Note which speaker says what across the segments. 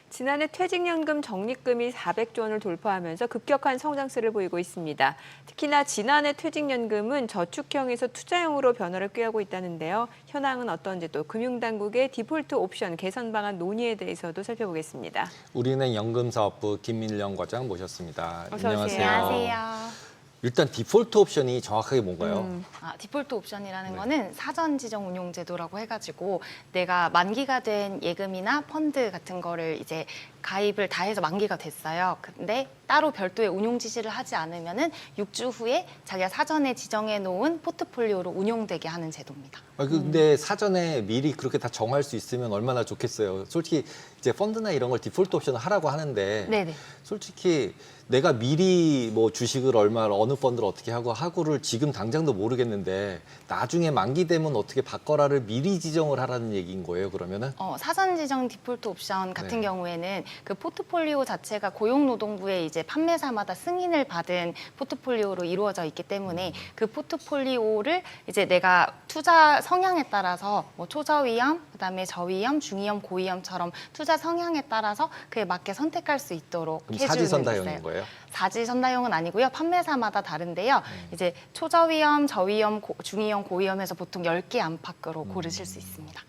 Speaker 1: 지난해 퇴직연금 적립금이 400조 원을 돌파하면서 급격한 성장세를 보이고 있습니다. 특히나 지난해 퇴직연금은 저축형에서 투자형으로 변화를 꾀하고 있다는데요. 현황은 어떤지 또 금융당국의 디폴트 옵션 개선 방안 논의에 대해서도 살펴보겠습니다.
Speaker 2: 우리은행 연금사업부 김민령 과장 모셨습니다.
Speaker 1: 어서 오세요.
Speaker 2: 안녕하세요.
Speaker 3: 안녕하세요.
Speaker 2: 일단 디폴트 옵션이 정확하게 뭔가요?
Speaker 3: 디폴트 옵션이라는
Speaker 2: 네.
Speaker 3: 거는 사전 지정 운용 제도라고 해가지고 내가 만기가 된 예금이나 펀드 같은 거를 이제 가입을 다 해서 만기가 됐어요. 근데 따로 별도의 운용 지시를 하지 않으면은 6주 후에 자기가 사전에 지정해 놓은 포트폴리오로 운용되게 하는 제도입니다.
Speaker 2: 근데 사전에 미리 그렇게 다 정할 수 있으면 얼마나 좋겠어요. 솔직히 이제 펀드나 이런 걸 디폴트 옵션을 하라고 하는데
Speaker 3: 네네.
Speaker 2: 솔직히 내가 미리 뭐 주식을 얼마 어느 펀드를 어떻게 하고를 지금 당장도 모르겠는데 나중에 만기 되면 어떻게 바꿔라를 미리 지정을 하라는 얘기인 거예요, 그러면은?
Speaker 3: 사전 지정 디폴트 옵션 같은
Speaker 2: 네.
Speaker 3: 경우에는 그 포트폴리오 자체가 고용노동부의 이제 판매사마다 승인을 받은 포트폴리오로 이루어져 있기 때문에 그 포트폴리오를 이제 내가 투자 성향에 따라서 뭐 초저위험, 그다음에 저위험, 중위험, 고위험처럼 투자 성향에 따라서 그에 맞게 선택할 수 있도록
Speaker 2: 그럼
Speaker 3: 해주는
Speaker 2: 사지선다형인
Speaker 3: 있어요.
Speaker 2: 거예요?
Speaker 3: 사지선다형은 아니고요. 판매사마다 다른데요. 이제 초저위험, 저위험, 중위험, 고위험에서 보통 10개 안팎으로 고르실 수 있습니다.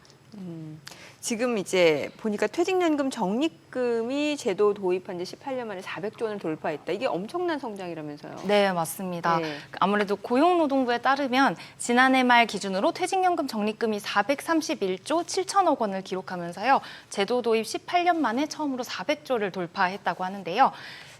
Speaker 1: 지금 이제 보니까 퇴직연금 적립금이 제도 도입한 지 18년 만에 400조 원을 돌파했다. 이게 엄청난 성장이라면서요.
Speaker 3: 네, 맞습니다.
Speaker 1: 네.
Speaker 3: 아무래도 고용노동부에 따르면 지난해 말 기준으로 퇴직연금 적립금이 431조 7천억 원을 기록하면서요. 제도 도입 18년 만에 처음으로 400조를 돌파했다고 하는데요.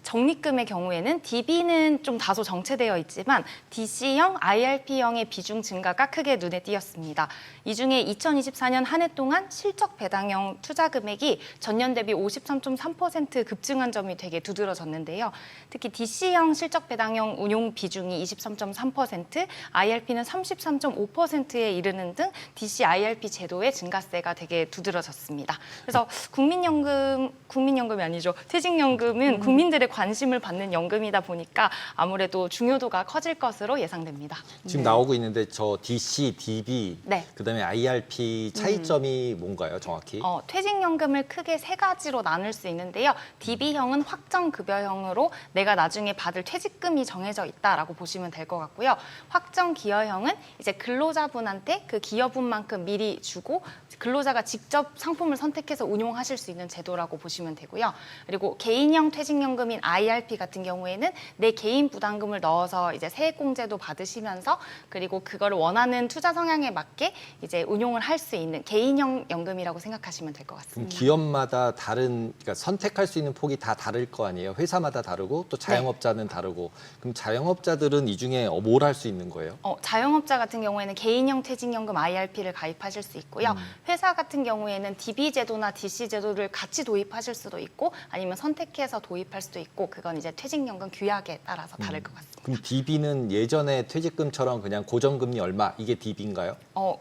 Speaker 3: 적립금의 경우에는 DB는 좀 다소 정체되어 있지만 DC형, IRP형의 비중 증가가 크게 눈에 띄었습니다. 이 중에 2024년 한 해 동안 실적 배당형 투자 금액이 전년 대비 53.3% 급증한 점이 되게 두드러졌는데요. 특히 DC형 실적 배당형 운용 비중이 23.3%, IRP는 33.5%에 이르는 등 DC, IRP 제도의 증가세가 되게 두드러졌습니다. 그래서 국민연금이 아니죠. 퇴직연금은 국민들의 관심을 받는 연금이다 보니까 아무래도 중요도가 커질 것으로 예상됩니다.
Speaker 2: 지금
Speaker 1: 네.
Speaker 2: 나오고 있는데 저 DC, DB,
Speaker 3: 네.
Speaker 2: 그다음에 IRP 차이점이 뭔가요, 정확히?
Speaker 3: 퇴직연금을 크게 세 가지로 나눌 수 있는데요. DB형은 확정급여형으로 내가 나중에 받을 퇴직금이 정해져 있다라고 보시면 될 것 같고요. 확정기여형은 이제 근로자분한테 그 기여분만큼 미리 주고 근로자가 직접 상품을 선택해서 운용하실 수 있는 제도라고 보시면 되고요. 그리고 개인형 퇴직연금인 IRP 같은 경우에는 내 개인 부담금을 넣어서 이제 세액공제도 받으시면서 그리고 그거를 원하는 투자 성향에 맞게 이제 운용을 할 수 있는 개인형 연금이라고 생각하시면 될 것
Speaker 2: 그럼
Speaker 3: 같습니다.
Speaker 2: 기업마다 그러니까 선택할 수 있는 폭이 다 다를 거 아니에요? 회사마다 다르고 또 자영업자는 다르고. 그럼 자영업자들은 이 중에 뭘 할 수 있는 거예요?
Speaker 3: 자영업자 같은 경우에는 개인형 퇴직연금 IRP를 가입하실 수 있고요. 회사 같은 경우에는 DB 제도나 DC 제도를 같이 도입하실 수도 있고 아니면 선택해서 도입할 수도 있고 그건 이제 퇴직연금 규약에 따라서 다를 것 같습니다.
Speaker 2: 그럼 DB는 예전에 퇴직금처럼 그냥 고정금리 얼마 이게 DB인가요?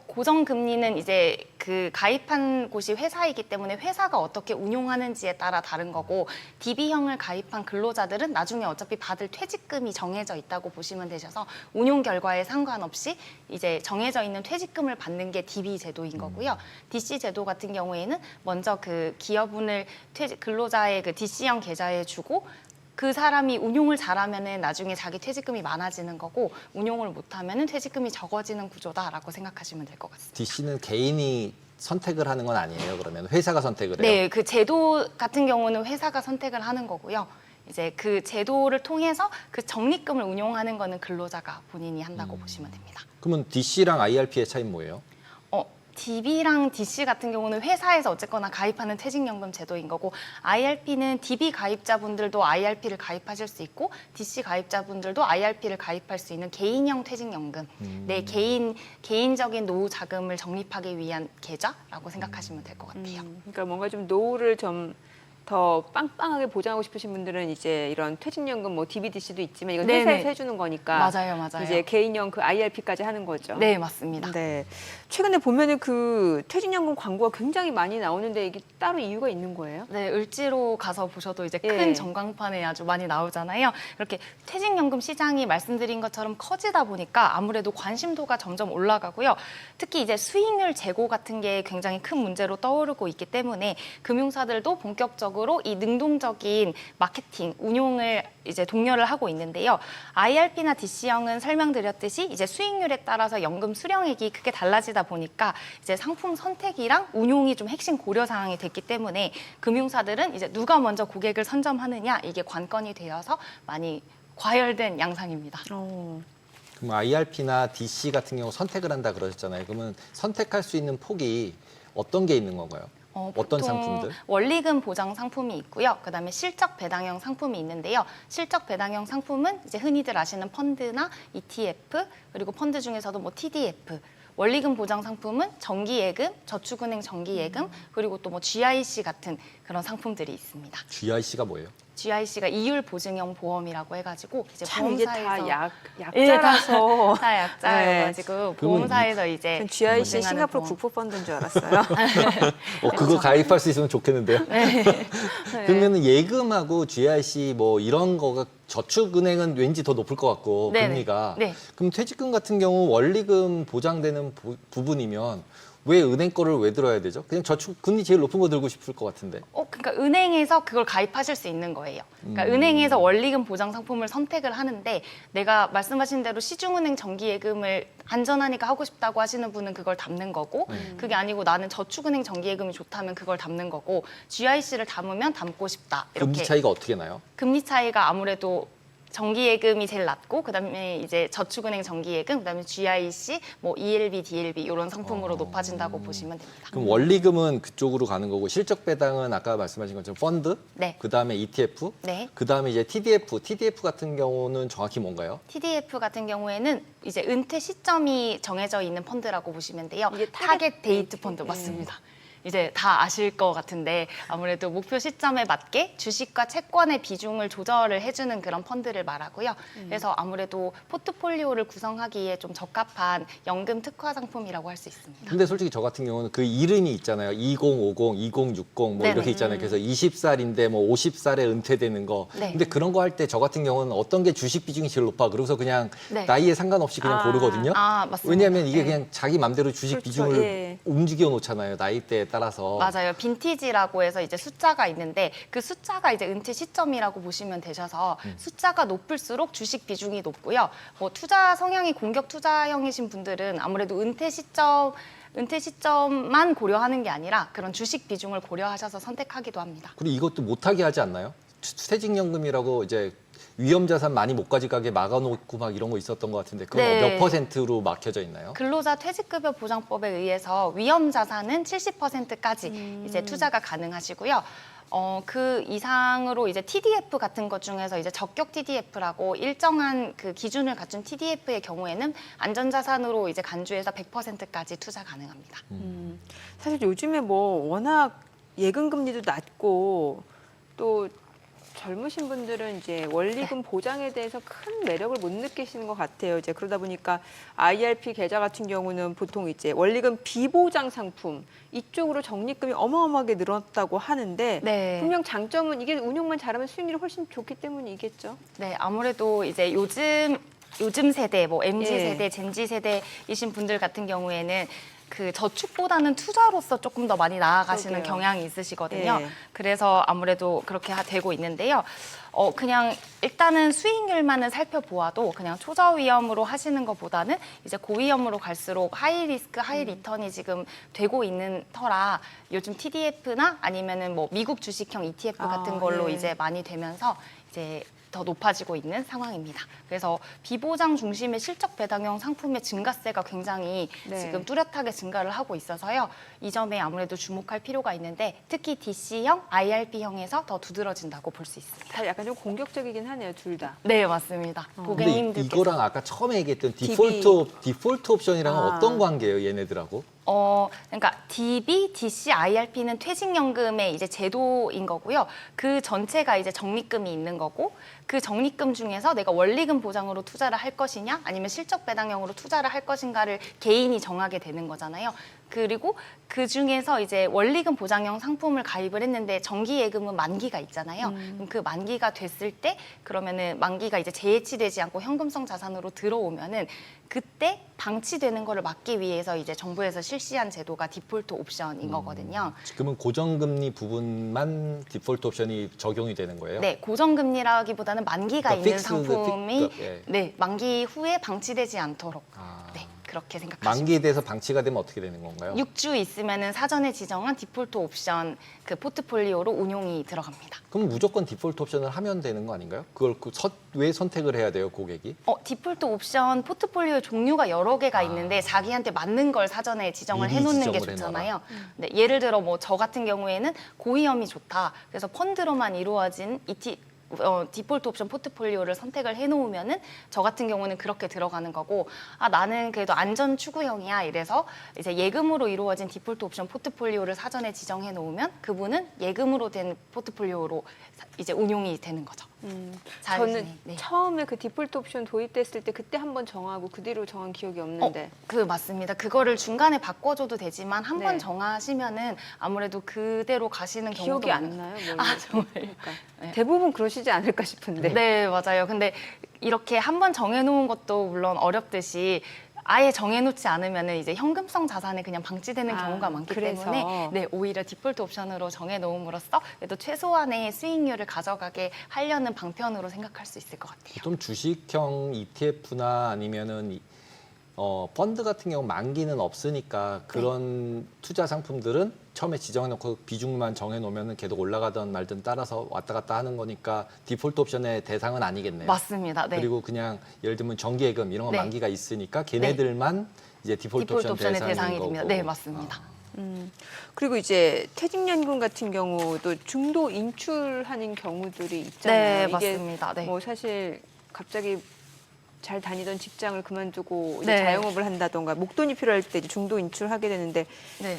Speaker 3: 고정금리는 이제 그 가입한 곳이 회사이기 때문에 회사가 어떻게 운용하는지에 따라 다른 거고 DB형을 가입한 근로자들은 나중에 어차피 받을 퇴직금이 정해져 있다고 보시면 되셔서 운용 결과에 상관없이 이제 정해져 있는 퇴직금을 받는 게 DB 제도인 거고요. DC 제도 같은 경우에는 먼저 그 기여분을 근로자의 그 DC형 계좌에 주고 그 사람이 운용을 잘하면은 나중에 자기 퇴직금이 많아지는 거고 운용을 못하면은 퇴직금이 적어지는 구조다라고 생각하시면 될 것 같습니다.
Speaker 2: DC는 개인이 선택을 하는 건 아니에요. 그러면 회사가 선택을 해요.
Speaker 3: 네, 그 제도 같은 경우는 회사가 선택을 하는 거고요. 이제 그 제도를 통해서 그 적립금을 운용하는 거는 근로자가 본인이 한다고 보시면 됩니다.
Speaker 2: 그러면 DC랑 IRP의 차이는 뭐예요?
Speaker 3: DB랑 DC 같은 경우는 회사에서 어쨌거나 가입하는 퇴직연금 제도인 거고 IRP는 DB 가입자분들도 IRP를 가입하실 수 있고 DC 가입자분들도 IRP를 가입할 수 있는 개인형 퇴직연금 내 개인적인 노후 자금을 적립하기 위한 계좌라고 생각하시면 될 것 같아요.
Speaker 1: 그러니까 뭔가 좀 노후를 좀 더 빵빵하게 보장하고 싶으신 분들은 이제 이런 퇴직연금 뭐 DBDC도 있지만 이건
Speaker 3: 네네.
Speaker 1: 회사에서 해주는 거니까
Speaker 3: 맞아요.
Speaker 1: 이제 개인형 그 IRP까지 하는 거죠.
Speaker 3: 네, 맞습니다.
Speaker 1: 네. 최근에 보면은 그 퇴직연금 광고가 굉장히 많이 나오는데 이게 따로 이유가 있는 거예요?
Speaker 3: 네, 을지로 가서 보셔도 이제
Speaker 1: 예.
Speaker 3: 큰 전광판에 아주 많이 나오잖아요. 이렇게 퇴직연금 시장이 말씀드린 것처럼 커지다 보니까 아무래도 관심도가 점점 올라가고요. 특히 이제 수익률 제고 같은 게 굉장히 큰 문제로 떠오르고 있기 때문에 금융사들도 본격적으로 전략적으로 이 능동적인 마케팅, 운용을 이제 독려를 하고 있는데요. IRP나 DC형은 설명드렸듯이 이제 수익률에 따라서 연금 수령액이 크게 달라지다 보니까 이제 상품 선택이랑 운용이 좀 핵심 고려 사항이 됐기 때문에 금융사들은 이제 누가 먼저 고객을 선점하느냐 이게 관건이 되어서 많이 과열된 양상입니다.
Speaker 2: 그럼 IRP나 DC 같은 경우 선택을 한다 그러셨잖아요. 그러면 선택할 수 있는 폭이 어떤 게 있는 건가요? 어떤
Speaker 3: 보통
Speaker 2: 상품들?
Speaker 3: 원리금 보장 상품이 있고요. 그다음에 실적 배당형 상품이 있는데요. 실적 배당형 상품은 이제 흔히들 아시는 펀드나 ETF 그리고 펀드 중에서도 뭐 TDF. 원리금 보장 상품은 정기예금, 저축은행 정기예금 그리고 또 뭐 GIC 같은 그런 상품들이 있습니다.
Speaker 2: GIC가 뭐예요?
Speaker 3: GIC가 이율 보증형 보험이라고 해가지고 이제
Speaker 1: 참 이게 다
Speaker 3: 보험사에서
Speaker 1: 약자라서.
Speaker 3: 다 약자여가지고 보험사에서 이제
Speaker 1: 전 GIC
Speaker 3: 보증하는
Speaker 1: 싱가포르
Speaker 3: 보험.
Speaker 1: 국부펀드인 줄 알았어요.
Speaker 2: 그거 가입할 수 있으면 좋겠는데요.
Speaker 3: 네.
Speaker 2: 그러면 예금하고 GIC 뭐 이런 거가 저축은행은 왠지 더 높을 것 같고
Speaker 3: 네네.
Speaker 2: 금리가.
Speaker 3: 네.
Speaker 2: 그럼 퇴직금 같은 경우 원리금 보장되는 부분이면 왜 은행 거를 왜 들어야 되죠? 그냥 저축 금리 제일 높은 거 들고 싶을 것 같은데.
Speaker 3: 그러니까 은행에서 그걸 가입하실 수 있는 거예요. 그러니까 은행에서 원리금 보장 상품을 선택을 하는데 내가 말씀하신 대로 시중은행 정기예금을 안전하니까 하고 싶다고 하시는 분은 그걸 담는 거고 그게 아니고 나는 저축은행 정기예금이 좋다면 그걸 담는 거고 GIC를 담으면 담고 싶다. 이렇게
Speaker 2: 금리 차이가 어떻게 나요?
Speaker 3: 금리 차이가 아무래도 정기예금이 제일 낮고 그다음에 이제 저축은행 정기예금, 그다음에 GIC, 뭐 ELB, DLB 이런 상품으로 높아진다고 보시면 됩니다.
Speaker 2: 그럼 원리금은 그쪽으로 가는 거고 실적 배당은 아까 말씀하신 것처럼 펀드,
Speaker 3: 네.
Speaker 2: 그다음에 ETF,
Speaker 3: 네.
Speaker 2: 그다음에 이제 TDF 같은 경우는 정확히 뭔가요?
Speaker 3: TDF 같은 경우에는 이제 은퇴 시점이 정해져 있는 펀드라고 보시면 돼요.
Speaker 1: 이게
Speaker 3: 타겟 데이트 펀드 맞습니다. 이제 다 아실 것 같은데 아무래도 목표 시점에 맞게 주식과 채권의 비중을 조절을 해주는 그런 펀드를 말하고요. 그래서 아무래도 포트폴리오를 구성하기에 좀 적합한 연금 특화 상품이라고 할 수 있습니다.
Speaker 2: 근데 솔직히 저 같은 경우는 그 이름이 있잖아요. 2050, 2060 뭐
Speaker 3: 네네.
Speaker 2: 이렇게 있잖아요. 그래서 20살인데 뭐 50살에 은퇴되는 거.
Speaker 3: 네.
Speaker 2: 근데 그런 거 할 때 저 같은 경우는 어떤 게 주식 비중이 제일 높아. 그러고서 그냥
Speaker 3: 네.
Speaker 2: 나이에 상관없이 그냥 고르거든요.
Speaker 3: 맞습니다.
Speaker 2: 왜냐하면 이게
Speaker 3: 네.
Speaker 2: 그냥 자기 맘대로 주식
Speaker 1: 그렇죠.
Speaker 2: 비중을
Speaker 1: 예.
Speaker 2: 움직여 놓잖아요. 나이대에 따라서.
Speaker 3: 맞아요. 빈티지라고 해서 이제 숫자가 있는데 그 숫자가 이제 은퇴 시점이라고 보시면 되셔서 숫자가 높을수록 주식 비중이 높고요. 뭐 투자 성향이 공격 투자형이신 분들은 아무래도 은퇴 시점만 고려하는 게 아니라 그런 주식 비중을 고려하셔서 선택하기도 합니다.
Speaker 2: 그리고 이것도 못하게 하지 않나요? 퇴직연금이라고 이제 위험자산 많이 못 가져가게 막아놓고 막 이런 거 있었던 것 같은데 그건
Speaker 3: 네.
Speaker 2: 몇 퍼센트로 막혀져 있나요?
Speaker 3: 근로자 퇴직급여 보장법에 의해서 위험 자산은 70%까지 이제 투자가 가능하시고요. 그 이상으로 이제 TDF 같은 것 중에서 이제 적격 TDF라고 일정한 그 기준을 갖춘 TDF의 경우에는 안전자산으로 이제 간주해서 100%까지 투자 가능합니다.
Speaker 1: 사실 요즘에 뭐 워낙 예금 금리도 낮고 또 젊으신 분들은 이제 원리금 보장에 대해서 큰 매력을 못 느끼시는 것 같아요. 이제 그러다 보니까 IRP 계좌 같은 경우는 보통 이제 원리금 비보장 상품 이쪽으로 적립금이 어마어마하게 늘었다고 하는데
Speaker 3: 네.
Speaker 1: 분명 장점은 이게 운용만 잘하면 수익률이 훨씬 좋기 때문이겠죠.
Speaker 3: 네, 아무래도 이제 요즘 세대, 뭐 MZ
Speaker 1: 예.
Speaker 3: 세대, 젠지 세대이신 분들 같은 경우에는 그 저축보다는 투자로서 조금 더 많이 나아가시는
Speaker 1: 그러게요.
Speaker 3: 경향이 있으시거든요.
Speaker 1: 예.
Speaker 3: 그래서 아무래도 그렇게 되고 있는데요. 그냥 일단은 수익률만은 살펴보아도 그냥 초저 위험으로 하시는 것보다는 이제 고위험으로 갈수록 하이 리스크, 하이 리턴이 지금 되고 있는 터라 요즘 TDF나 아니면은 뭐 미국 주식형 ETF 같은 걸로
Speaker 1: 예.
Speaker 3: 이제 많이 되면서 이제 더 높아지고 있는 상황입니다. 그래서 비보장 중심의 실적 배당형 상품의 증가세가 굉장히
Speaker 1: 네.
Speaker 3: 지금 뚜렷하게 증가를 하고 있어서요. 이 점에 아무래도 주목할 필요가 있는데 특히 DC형, IRP형에서 더 두드러진다고 볼 수 있습니다.
Speaker 1: 다 약간 좀 공격적이긴 하네요, 둘 다.
Speaker 3: 네, 맞습니다.
Speaker 2: 근데
Speaker 3: 고객님들께서
Speaker 2: 이거랑 아까 처음에 얘기했던
Speaker 1: DB.
Speaker 2: 디폴트 옵션이랑은
Speaker 1: 아.
Speaker 2: 어떤 관계예요, 얘네들하고?
Speaker 3: 그러니까 DB, DC, IRP는 퇴직연금의 이제 제도인 거고요. 그 전체가 이제 적립금이 있는 거고, 그 적립금 중에서 내가 원리금 보장으로 투자를 할 것이냐, 아니면 실적 배당형으로 투자를 할 것인가를 개인이 정하게 되는 거잖아요. 그리고 그 중에서 이제 원리금 보장형 상품을 가입을 했는데 정기 예금은 만기가 있잖아요. 그럼 그 만기가 됐을 때 그러면은 만기가 이제 재해치되지 않고 현금성 자산으로 들어오면은 그때 방치되는 거를 막기 위해서 이제 정부에서 실시한 제도가 디폴트 옵션인 거거든요.
Speaker 2: 지금은 고정금리 부분만 디폴트 옵션이 적용이 되는 거예요?
Speaker 3: 네, 고정금리라기보다는 만기가
Speaker 2: 그러니까
Speaker 3: 있는 상품이
Speaker 2: 예.
Speaker 3: 네, 만기 후에 방치되지 않도록
Speaker 2: 아.
Speaker 3: 네, 그렇게 생각하시면
Speaker 2: 만기에 대해서 방치가 되면 어떻게 되는 건가요?
Speaker 3: 6주 있으면은 사전에 지정한 디폴트 옵션 그 포트폴리오로 운용이 들어갑니다.
Speaker 2: 그럼 무조건 디폴트 옵션을 하면 되는 거 아닌가요? 그걸 왜 선택을 해야 돼요, 고객이?
Speaker 3: 디폴트 옵션 포트폴리오 종류가 여러 개가 있는데 자기한테 맞는 걸 사전에 지정을
Speaker 2: 미리
Speaker 3: 해놓는 게
Speaker 2: 지정을
Speaker 3: 좋잖아요. 네, 예를 들어 뭐 저 같은 경우에는 고위험이 좋다. 그래서 펀드로만 이루어진 디폴트 옵션 포트폴리오를 선택을 해놓으면은 저 같은 경우는 그렇게 들어가는 거고, 나는 그래도 안전 추구형이야 이래서 이제 예금으로 이루어진 디폴트 옵션 포트폴리오를 사전에 지정해 놓으면 그분은 예금으로 된 포트폴리오로 이제 운용이 되는 거죠.
Speaker 1: 저는
Speaker 3: 네.
Speaker 1: 처음에 그 디폴트 옵션 도입됐을 때 그때 한번 정하고 그 뒤로 정한 기억이 없는데.
Speaker 3: 맞습니다. 그거를 중간에 바꿔줘도 되지만 한 번
Speaker 1: 네.
Speaker 3: 정하시면은 아무래도 그대로 가시는 경우도
Speaker 1: 기억이 안
Speaker 3: 많아요.
Speaker 1: 나요.
Speaker 3: 정말.
Speaker 1: 그러니까.
Speaker 3: 네.
Speaker 1: 대부분 그러시지 않을까 싶은데.
Speaker 3: 네, 맞아요. 근데 이렇게 한 번 정해놓은 것도 물론 어렵듯이 아예 정해놓지 않으면은 이제 현금성 자산에 그냥 방치되는 경우가 많기
Speaker 1: 그래서.
Speaker 3: 때문에 네, 오히려 디폴트 옵션으로 정해놓음으로써 그래도 최소한의 수익률을 가져가게 하려는 방편으로 생각할 수 있을 것 같아요.
Speaker 2: 보통 주식형 ETF나 아니면은 펀드 같은 경우 만기는 없으니까 그런 투자 상품들은 처음에 지정해놓고 비중만 정해놓으면 계속 올라가든 말든 따라서 왔다 갔다 하는 거니까 디폴트 옵션의 대상은 아니겠네요.
Speaker 3: 맞습니다. 네.
Speaker 2: 그리고 그냥 예를 들면 정기예금 이런 건
Speaker 3: 네.
Speaker 2: 만기가 있으니까 걔네들만 이제 디폴트
Speaker 3: 옵션의
Speaker 2: 옵션
Speaker 3: 대상이
Speaker 2: 거고.
Speaker 3: 됩니다. 네, 맞습니다.
Speaker 1: 그리고 이제 퇴직연금 같은 경우도 중도 인출하는 경우들이 있잖아요.
Speaker 3: 네, 맞습니다. 네.
Speaker 1: 뭐 사실 갑자기 잘 다니던 직장을 그만두고 이제
Speaker 3: 네.
Speaker 1: 자영업을 한다던가 목돈이 필요할 때 이제 중도 인출하게 되는데
Speaker 3: 네.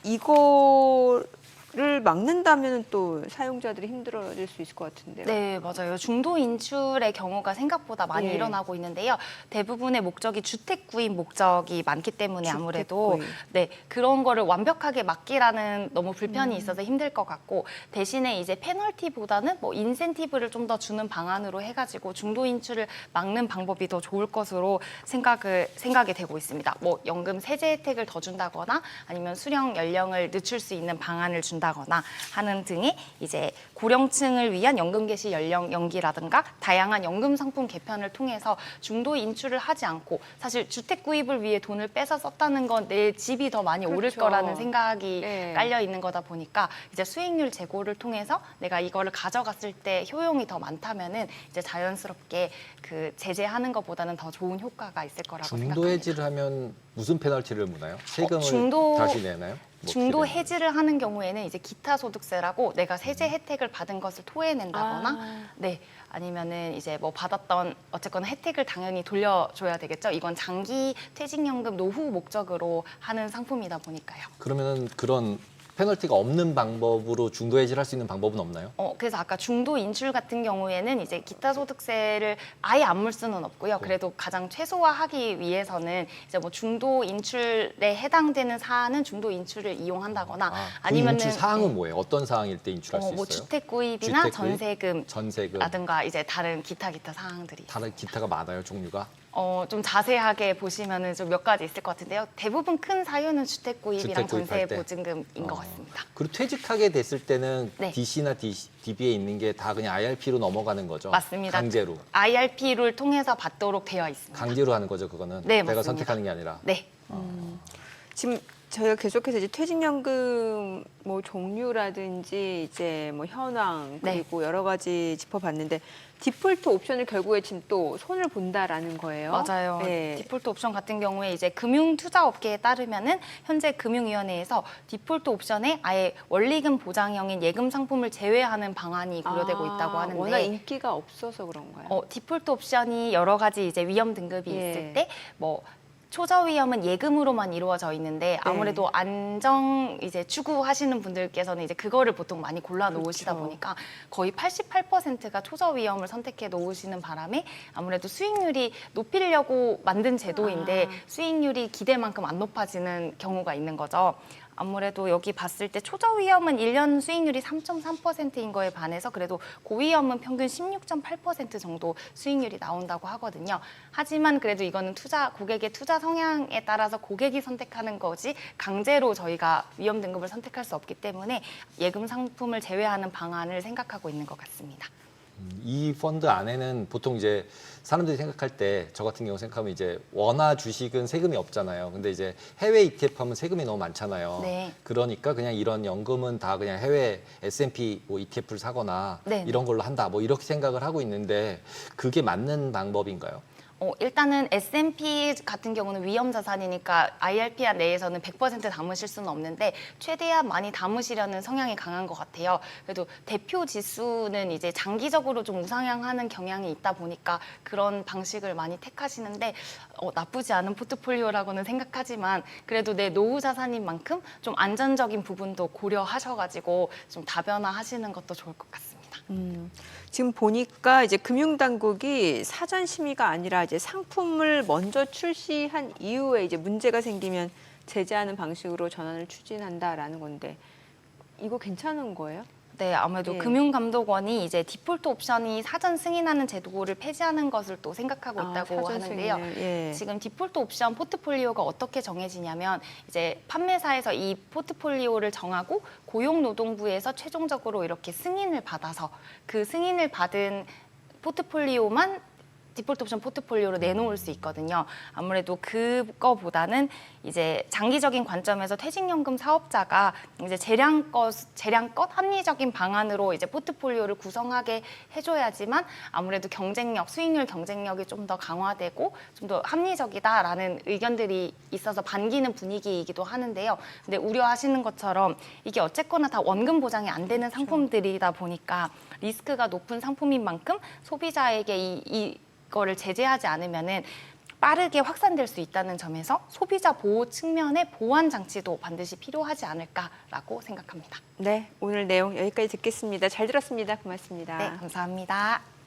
Speaker 1: 이거를 막는다면 또 사용자들이 힘들어질 수 있을 것 같은데요.
Speaker 3: 네, 맞아요. 중도 인출의 경우가 생각보다 많이
Speaker 1: 예.
Speaker 3: 일어나고 있는데요. 대부분의 목적이 주택 구입 목적이 많기 때문에
Speaker 1: 주택
Speaker 3: 아무래도
Speaker 1: 구입.
Speaker 3: 네, 그런 거를 완벽하게 막기라는 너무 불편이 있어서 힘들 것 같고, 대신에 이제 페널티보다는 뭐 인센티브를 좀 더 주는 방안으로 해가지고 중도 인출을 막는 방법이 더 좋을 것으로 생각이 되고 있습니다. 뭐 연금 세제 혜택을 더 준다거나 아니면 수령 연령을 늦출 수 있는 방안을 준다거나 하는 등의 이제 고령층을 위한 연금 개시 연령 연기라든가 다양한 연금 상품 개편을 통해서 중도 인출을 하지 않고, 사실 주택 구입을 위해 돈을 뺏어 썼다는 건 내 집이 더 많이 오를
Speaker 1: 그렇죠.
Speaker 3: 거라는 생각이
Speaker 1: 네.
Speaker 3: 깔려 있는 거다 보니까 이제 수익률 제고를 통해서 내가 이거를 가져갔을 때 효용이 더 많다면은 이제 자연스럽게 그 제재하는 것보다는 더 좋은 효과가 있을 거라고
Speaker 2: 중도
Speaker 3: 생각합니다.
Speaker 2: 해지를 하면 무슨 페널티를 무나요? 세금을
Speaker 3: 중도-
Speaker 2: 다시 내나요? 뭐
Speaker 3: 중도
Speaker 2: 어떻게 되나요?
Speaker 3: 해지를 하는 경우에는 이제 기타 소득세라고 내가 세제 혜택을 받은 것을 토해낸다거나, 네, 아니면은 이제 뭐 받았던 어쨌거나 혜택을 당연히 돌려줘야 되겠죠. 이건 장기 퇴직연금 노후 목적으로 하는 상품이다 보니까요.
Speaker 2: 그러면은 그런 페널티가 없는 방법으로 중도 해지를 할 수 있는 방법은 없나요?
Speaker 3: 그래서 아까 중도 인출 같은 경우에는 이제 기타 소득세를 아예 안 물 수는 없고요. 그래도 가장 최소화하기 위해서는 이제 뭐 중도 인출에 해당되는 사안은 중도 인출을 이용한다거나
Speaker 2: 그
Speaker 3: 아니면은
Speaker 2: 인출 사항은 뭐예요? 어떤 사항일 때 인출할 수 있어요?
Speaker 3: 뭐 주택 구입이나
Speaker 2: 주택 구입?
Speaker 3: 전세금
Speaker 2: 전세금,
Speaker 3: 라든가 이제 다른 기타 사항들이
Speaker 2: 다른 기타가 많아요, 종류가?
Speaker 3: 좀 자세하게 보시면은 좀 몇 가지 있을 것 같은데요. 대부분 큰 사유는 주택 구입이랑
Speaker 2: 주택 구입할
Speaker 3: 전세
Speaker 2: 때.
Speaker 3: 보증금인 것 같습니다.
Speaker 2: 그리고 퇴직하게 됐을 때는
Speaker 3: 네.
Speaker 2: DC나 DB에 있는 게 다 그냥 IRP로 넘어가는 거죠?
Speaker 3: 맞습니다.
Speaker 2: 강제로.
Speaker 3: IRP를 통해서 받도록 되어 있습니다.
Speaker 2: 강제로 하는 거죠, 그거는?
Speaker 3: 네,
Speaker 2: 내가
Speaker 3: 맞습니다.
Speaker 2: 선택하는 게 아니라.
Speaker 3: 네.
Speaker 1: 지금 저희가 계속해서 이제 퇴직연금 뭐 종류라든지 이제 뭐 현황
Speaker 3: 네.
Speaker 1: 그리고 여러 가지 짚어봤는데 디폴트 옵션을 결국에 지금 또 손을 본다라는 거예요.
Speaker 3: 맞아요.
Speaker 1: 네.
Speaker 3: 디폴트 옵션 같은 경우에 이제 금융 투자 업계에 따르면은 현재 금융위원회에서 디폴트 옵션에 아예 원리금 보장형인 예금 상품을 제외하는 방안이 고려되고 있다고 하는데,
Speaker 1: 워낙 인기가 없어서 그런가요?
Speaker 3: 디폴트 옵션이 여러 가지 이제 위험 등급이
Speaker 1: 예.
Speaker 3: 있을 때 뭐 초저 위험은 예금으로만 이루어져 있는데 아무래도 안정 이제 추구하시는 분들께서는 이제 그거를 보통 많이 골라 놓으시다
Speaker 1: 그렇죠.
Speaker 3: 보니까 거의 88%가 초저 위험을 선택해 놓으시는 바람에 아무래도 수익률이 높이려고 만든 제도인데 수익률이 기대만큼 안 높아지는 경우가 있는 거죠. 아무래도 여기 봤을 때 초저 위험은 1년 수익률이 3.3%인 거에 반해서 그래도 고위험은 평균 16.8% 정도 수익률이 나온다고 하거든요. 하지만 그래도 이거는 고객의 투자 성향에 따라서 고객이 선택하는 거지 강제로 저희가 위험 등급을 선택할 수 없기 때문에 예금 상품을 제외하는 방안을 생각하고 있는 것 같습니다.
Speaker 2: 이 펀드 안에는 보통 이제 사람들이 생각할 때 저 같은 경우 생각하면 이제 원화 주식은 세금이 없잖아요. 근데 이제 해외 ETF 하면 세금이 너무 많잖아요.
Speaker 3: 네.
Speaker 2: 그러니까 그냥 이런 연금은 다 그냥 해외 S&P 뭐 ETF를 사거나
Speaker 3: 네.
Speaker 2: 이런 걸로 한다. 뭐 이렇게 생각을 하고 있는데 그게 맞는 방법인가요?
Speaker 3: 일단은 S&P 같은 경우는 위험 자산이니까 IRPR 내에서는 100% 담으실 수는 없는데 최대한 많이 담으시려는 성향이 강한 것 같아요. 그래도 대표 지수는 이제 장기적으로 좀 우상향하는 경향이 있다 보니까 그런 방식을 많이 택하시는데 나쁘지 않은 포트폴리오라고는 생각하지만 그래도 내 노후 자산인 만큼 좀 안전적인 부분도 고려하셔가지고 좀 다변화하시는 것도 좋을 것 같습니다.
Speaker 1: 지금 보니까 이제 금융당국이 사전 심의가 아니라 이제 상품을 먼저 출시한 이후에 이제 문제가 생기면 제재하는 방식으로 전환을 추진한다라는 건데 이거 괜찮은 거예요?
Speaker 3: 네, 아무래도
Speaker 1: 예.
Speaker 3: 금융감독원이 이제 디폴트 옵션이 사전 승인하는 제도를 폐지하는 것을 또 생각하고 있다고
Speaker 1: 사전
Speaker 3: 하는데요.
Speaker 1: 승인을, 예.
Speaker 3: 지금 디폴트 옵션 포트폴리오가 어떻게 정해지냐면 이제 판매사에서 이 포트폴리오를 정하고 고용노동부에서 최종적으로 이렇게 승인을 받아서 그 승인을 받은 포트폴리오만 디폴트 옵션 포트폴리오로 내놓을 수 있거든요. 아무래도 그거보다는 이제 장기적인 관점에서 퇴직연금 사업자가 이제 재량껏 합리적인 방안으로 이제 포트폴리오를 구성하게 해줘야지만 아무래도 수익률 경쟁력이 좀 더 강화되고 좀 더 합리적이다라는 의견들이 있어서 반기는 분위기이기도 하는데요. 근데 우려하시는 것처럼 이게 어쨌거나 다 원금 보장이 안 되는 상품들이다 보니까 리스크가 높은 상품인 만큼 소비자에게 이거를 제재하지 않으면은 빠르게 확산될 수 있다는 점에서 소비자 보호 측면의 보완 장치도 반드시 필요하지 않을까라고 생각합니다.
Speaker 1: 네, 오늘 내용 여기까지 듣겠습니다. 잘 들었습니다. 고맙습니다.
Speaker 3: 네, 감사합니다.